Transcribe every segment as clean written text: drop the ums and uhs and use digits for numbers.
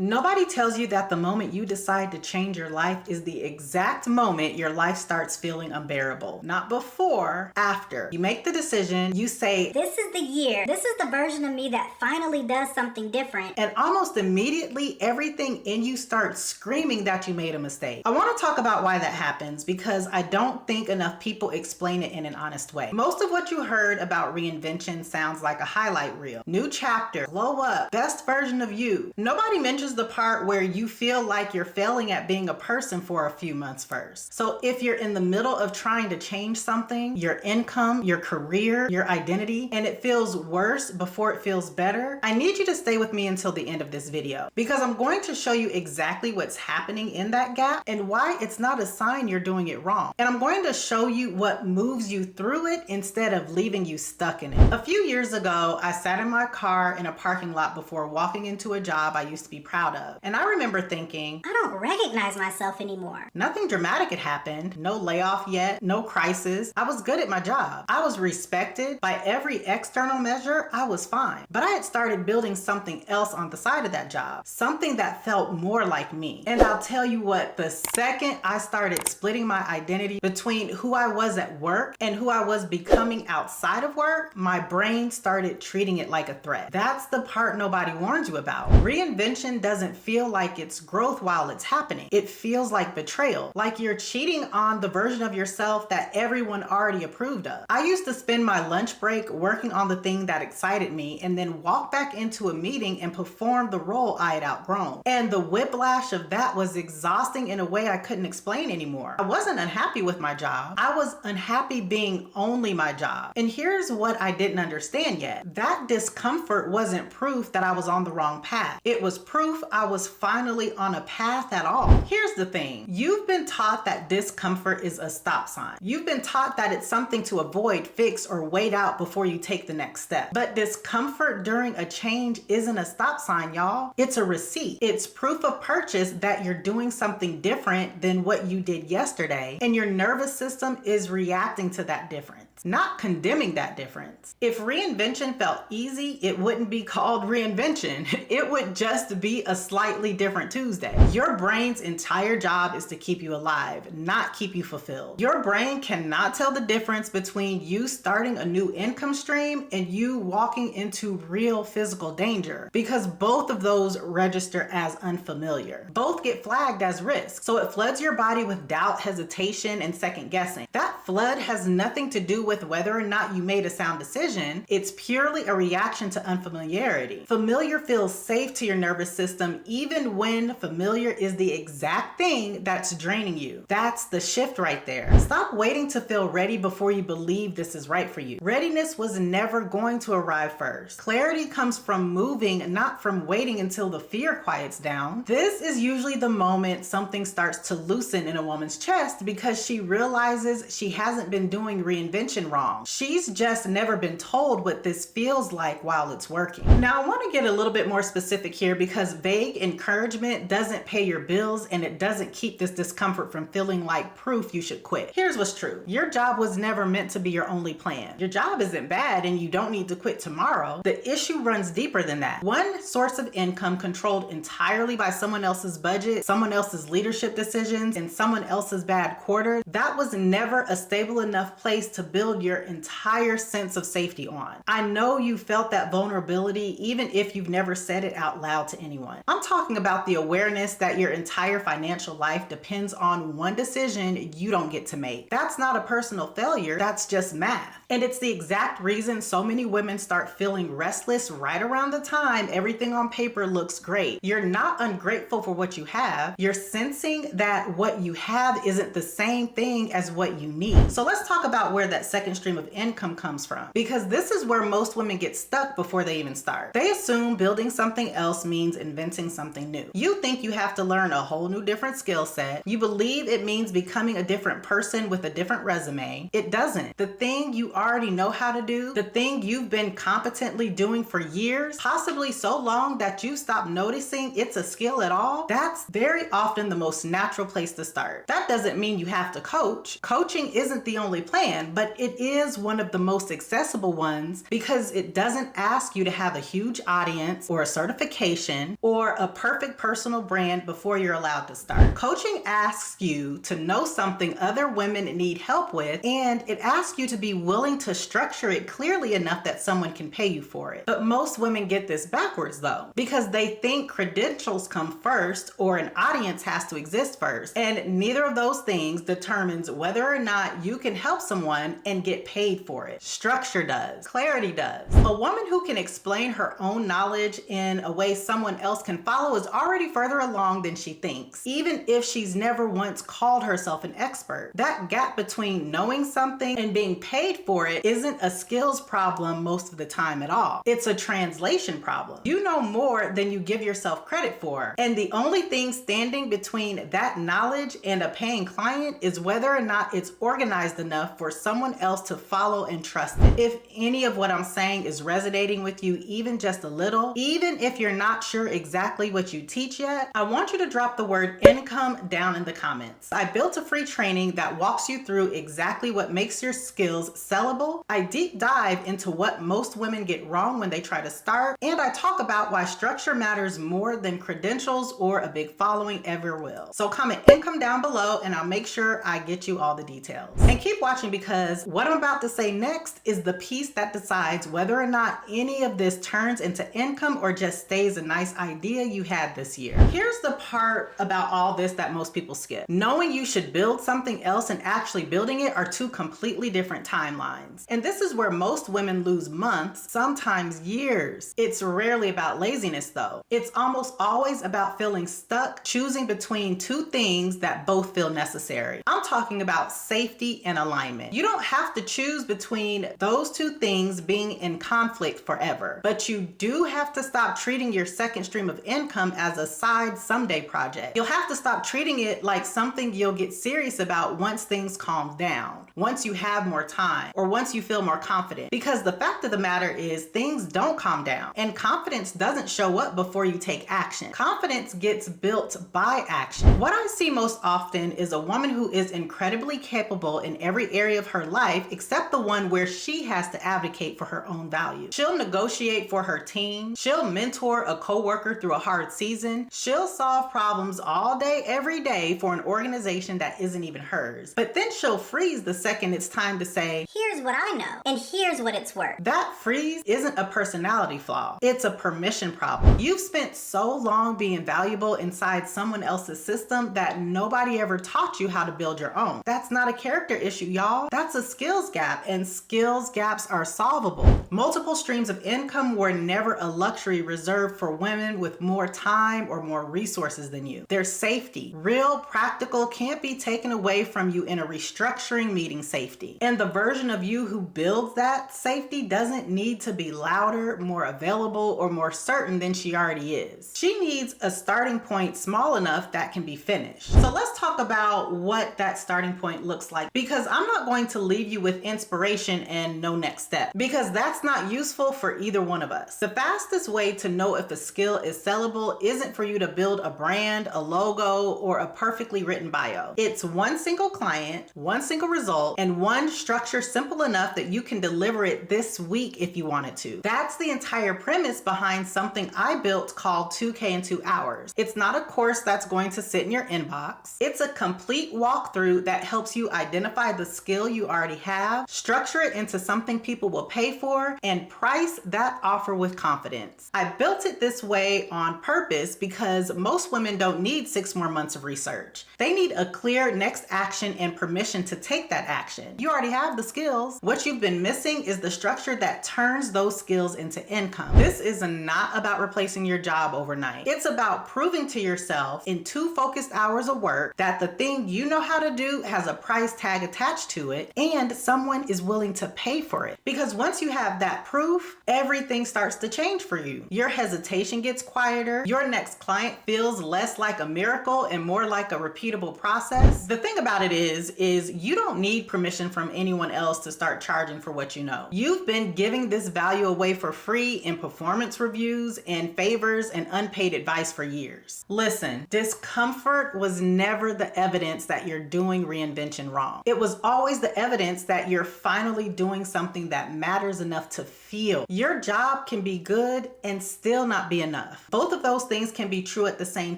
Nobody tells you that the moment you decide to change your life is the exact moment your life starts feeling unbearable. Not before, after. You make the decision, you say, "This is the year. This is the version of me that finally does something different." And almost immediately, everything in you starts screaming that you made a mistake. I want to talk about why that happens because I don't think enough people explain it in an honest way. Most of what you heard about reinvention sounds like a highlight reel. New chapter, glow up, best version of you. Nobody mentions the part where you feel like you're failing at being a person for a few months first. So if you're in the middle of trying to change something, your income, your career, your identity, and it feels worse before it feels better, I need you to stay with me until the end of this video because I'm going to show you exactly what's happening in that gap and why it's not a sign you're doing it wrong. And I'm going to show you what moves you through it instead of leaving you stuck in it. A few years ago, I sat in my car in a parking lot before walking into a job I used to be proud of. And I remember thinking, I don't recognize myself anymore. Nothing dramatic had happened. No layoff yet, no crisis. I was good at my job. I was respected. By every external measure, I was fine. But I had started building something else on the side of that job. Something that felt more like me. And I'll tell you what, the second I started splitting my identity between who I was at work and who I was becoming outside of work, my brain started treating it like a threat. That's the part nobody warns you about. Reinvention doesn't feel like it's growth while it's happening. It feels like betrayal, like you're cheating on the version of yourself that everyone already approved of. I used to spend my lunch break working on the thing that excited me and then walk back into a meeting and perform the role I had outgrown. And the whiplash of that was exhausting in a way I couldn't explain anymore. I wasn't unhappy with my job. I was unhappy being only my job. And here's what I didn't understand yet. That discomfort wasn't proof that I was on the wrong path. It was proof I was finally on a path at all. Here's the thing. You've been taught that discomfort is a stop sign. You've been taught that it's something to avoid, fix, or wait out before you take the next step. But discomfort during a change isn't a stop sign, y'all. It's a receipt. It's proof of purchase that you're doing something different than what you did yesterday, and your nervous system is reacting to that difference, not condemning that difference. If reinvention felt easy, it wouldn't be called reinvention. It would just be a slightly different Tuesday. Your brain's entire job is to keep you alive, not keep you fulfilled. Your brain cannot tell the difference between you starting a new income stream and you walking into real physical danger because both of those register as unfamiliar. Both get flagged as risk. So it floods your body with doubt, hesitation, and second guessing. That flood has nothing to do with whether or not you made a sound decision. It's purely a reaction to unfamiliarity. Familiar feels safe to your nervous system even when familiar is the exact thing that's draining you. That's the shift right there. Stop waiting to feel ready before you believe this is right for you. Readiness was never going to arrive first. Clarity comes from moving, not from waiting until the fear quiets down. This is usually the moment something starts to loosen in a woman's chest because she realizes she hasn't been doing reinvention wrong. She's just never been told what this feels like while it's working. Now, I want to get a little bit more specific here because vague encouragement doesn't pay your bills and it doesn't keep this discomfort from feeling like proof you should quit. Here's what's true. Your job was never meant to be your only plan. Your job isn't bad and you don't need to quit tomorrow. The issue runs deeper than that. One source of income controlled entirely by someone else's budget, someone else's leadership decisions, and someone else's bad quarter, that was never a stable enough place to build your entire sense of safety on. I know you felt that vulnerability even if you've never said it out loud to anyone. I'm talking about the awareness that your entire financial life depends on one decision you don't get to make. That's not a personal failure, that's just math. And it's the exact reason so many women start feeling restless right around the time everything on paper looks great. You're not ungrateful for what you have. You're sensing that what you have isn't the same thing as what you need. So let's talk about where that second stream of income comes from, because this is where most women get stuck before they even start. They assume building something else means inventing something new. You think you have to learn a whole new different skill set. You believe it means becoming a different person with a different resume. It doesn't. The thing you already know how to do, the thing you've been competently doing for years, possibly so long that you stopped noticing it's a skill at all, that's very often the most natural place to start. That doesn't mean you have to coach. Coaching isn't the only plan, but it is one of the most accessible ones because it doesn't ask you to have a huge audience or a certification or a perfect personal brand before you're allowed to start. Coaching asks you to know something other women need help with, and it asks you to be willing to structure it clearly enough that someone can pay you for it. But most women get this backwards though, because they think credentials come first or an audience has to exist first, and neither of those things determines whether or not you can help someone and get paid for it. Structure does. Clarity does. A woman who can explain her own knowledge in a way someone else can follow is already further along than she thinks, even if she's never once called herself an expert. That gap between knowing something and being paid for it isn't a skills problem most of the time at all. It's a translation problem. You know more than you give yourself credit for, and the only thing standing between that knowledge and a paying client is whether or not it's organized enough for someone else to follow and trust it. If any of what I'm saying is resonating with you even just a little, even if you're not sure exactly what you teach yet, I want you to drop the word income down in the comments. I built a free training that walks you through exactly what makes your skills sellable. I deep dive into what most women get wrong when they try to start, and I talk about why structure matters more than credentials or a big following ever will. So comment income down below and I'll make sure I get you all the details. And keep watching, because what I'm about to say next is the piece that decides whether or not any of this turns into income or just stays a nice idea you had this year. Here's the part about all this that most people skip. Knowing you should build something else and actually building it are two completely different timelines. And this is where most women lose months, sometimes years. It's rarely about laziness though. It's almost always about feeling stuck, choosing between two things that both feel necessary. I'm talking about safety and alignment. You don't have to choose between those two things being in conflict forever, but you do have to stop treating your second stream of income as a side someday project. You'll have to stop treating it like something you'll get serious about once things calm down, once you have more time, or once you feel more confident. Because the fact of the matter is things don't calm down, and confidence doesn't show up before you take action. Confidence gets built by action. What I see most often is a woman who is incredibly capable in every area of her life except the one where she has to advocate for her own value. She'll negotiate for her team. She'll mentor a coworker through a hard season. She'll solve problems all day, every day for an organization that isn't even hers. But then she'll freeze the second it's time to say, here's what I know, and here's what it's worth. That freeze isn't a personality flaw. It's a permission problem. You've spent so long being valuable inside someone else's system that nobody ever taught you how to build your own. That's not a character issue, y'all. That's a skills gap, and skills gaps are solvable. Multiple streams of income were never a luxury reserved for women with more time or more resources than you. Their safety, real, practical, can't be taken away from you in a restructuring meeting safety. And the version of you who builds that safety doesn't need to be louder, more available, or more certain than she already is. She needs a starting point small enough that can be finished. So let's talk about what that starting point looks like, because I'm not going to leave you with inspiration and no next step, because that's not useful for either one of us. The fastest way to know if a skill is sellable isn't for you to build a brand, a logo, or a perfectly written bio. It's one single client, one single result, and one structure simple enough that you can deliver it this week if you wanted to. That's the entire premise behind something I built called 2K in 2 hours. It's not a course that's going to sit in your inbox. It's a complete walkthrough that helps you identify the skill you already have, structure it into something people will pay for, and price that offer with confidence. I built it this way on purpose because most women don't need 6 more months of research. They need a clear next action and permission to take that action. You already have the skills. What you've been missing is the structure that turns those skills into income. This is not about replacing your job overnight. It's about proving to yourself in 2 focused hours of work that the thing you know how to do has a price tag attached to it and someone is willing to pay for it. Because once you have have that proof, everything starts to change for you. Your hesitation gets quieter. Your next client feels less like a miracle and more like a repeatable process. The thing about it is you don't need permission from anyone else to start charging for what you know. You've been giving this value away for free in performance reviews and favors and unpaid advice for years. Listen, discomfort was never the evidence that you're doing reinvention wrong. It was always the evidence that you're finally doing something that matters enough to feel. Your job can be good and still not be enough. Both of those things can be true at the same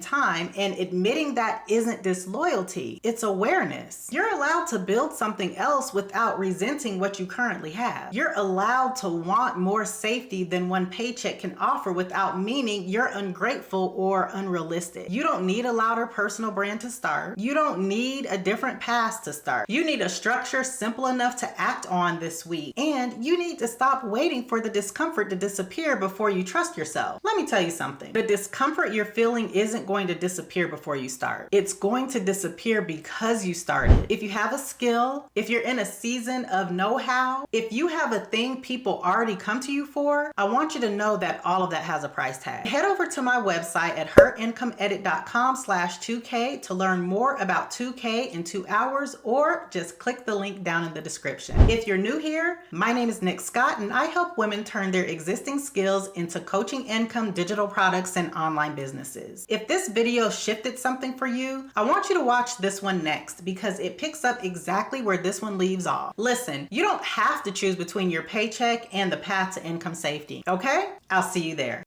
time, and admitting that isn't disloyalty, it's awareness. You're allowed to build something else without resenting what you currently have. You're allowed to want more safety than one paycheck can offer without meaning you're ungrateful or unrealistic. You don't need a louder personal brand to start. You don't need a different past to start. You need a structure simple enough to act on this week. And you need to stop waiting for the discomfort to disappear before you trust yourself. Let me tell you something. The discomfort you're feeling isn't going to disappear before you start. It's going to disappear because you started. If you have a skill, if you're in a season of know-how, if you have a thing people already come to you for, I want you to know that all of that has a price tag. Head over to my website at herincomeedit.com/2K to learn more about 2K in 2 hours, or just click the link down in the description. If you're new here, my name is Nick Scott, and I help women turn their existing skills into coaching income, digital products, and online businesses. If this video shifted something for you, I want you to watch this one next because it picks up exactly where this one leaves off. Listen, you don't have to choose between your paycheck and the path to income safety, okay? I'll see you there.